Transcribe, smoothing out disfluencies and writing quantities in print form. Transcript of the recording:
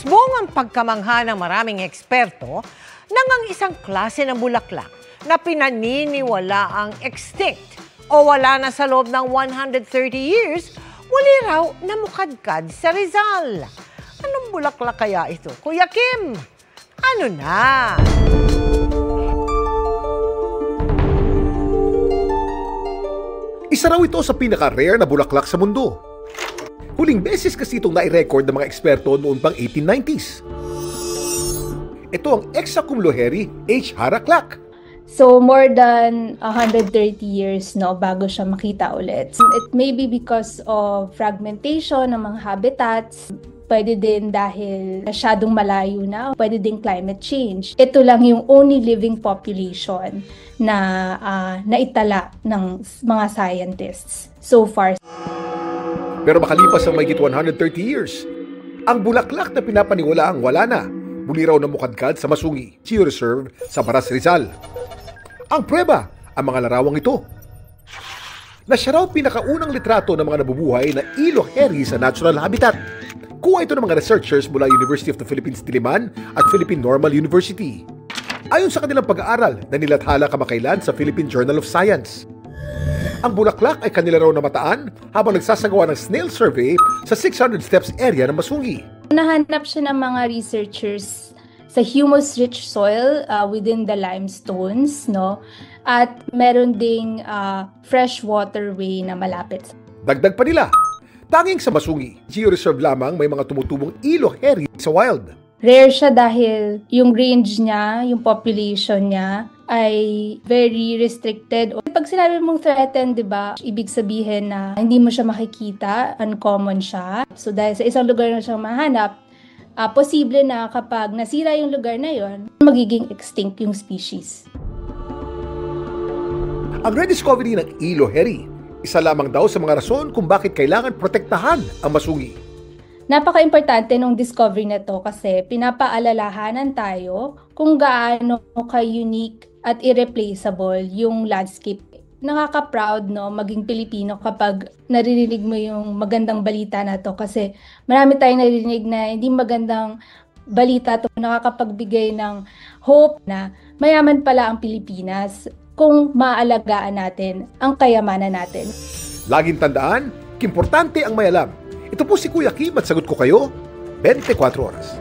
Umusbong ang pagkamangha ng maraming eksperto nang ang isang klase ng bulaklak na pinaniniwala ang extinct o wala na sa loob ng 130 years, muli raw namukadkad sa Rizal. Anong bulaklak kaya ito, Kuya Kim? Ano na? Isa raw ito sa pinaka-rare na bulaklak sa mundo. Huling beses kasi itong nai-record ng mga eksperto noon pang 1890s. Ito ang Hexacumloheri H. haraklak. So more than 130 years bago siya makita ulit. It may be because of fragmentation ng mga habitats. Pwede din dahil masyadong malayo na. Pwede din climate change. Ito lang yung only living population na naitala ng mga scientists so far. Pero makalipas ang mahigit 130 years, ang bulaklak na pinapaniwalaang wala na, muli raw namukadkad sa Masungi Georeserve sa Baras, Rizal. Ang prueba, ang mga larawang ito. Na siya raw pinakaunang litrato ng mga nabubuhay na iloheri sa natural habitat. Kuha ito ng mga researchers mula University of the Philippines Diliman at Philippine Normal University. Ayon sa kanilang pag-aaral na nilathala kamakailan sa Philippine Journal of Science. Ang bulaklak ay kanila raw namataan habang nagsasagawa ng snail survey sa 600 steps area ng Masungi. Nahanap siya ng mga researchers sa humus-rich soil within the limestones, at meron ding fresh waterway na malapit. Dagdag pa nila, tanging sa Masungi Georeserve lamang may mga tumutubong iloheri sa wild. Rare siya dahil yung range niya, yung population niya ay very restricted. Pag sinabi mong threatened, di ba, ibig sabihin na hindi mo siya makikita, uncommon siya. So dahil sa isang lugar na siyang mahanap, posible na kapag nasira yung lugar na yon, magiging extinct yung species. Ang rediscovery ng iloheri, isa lamang daw sa mga rason kung bakit kailangan protektahan ang Masungi. Napaka-importante nung discovery na to kasi pinapaalalahanan tayo kung gaano ka-unique at irreplaceable yung landscape. Nakaka-proud maging Pilipino kapag naririnig mo yung magandang balita na to kasi marami tayong naririnig na hindi magandang balita to, nakakapagbigay ng hope na mayaman pala ang Pilipinas kung maaalagaan natin ang kayamanan natin. Laging tandaan, importante ang may alam. Ito po si Kuya Kim at sagot ko kayo 24 oras.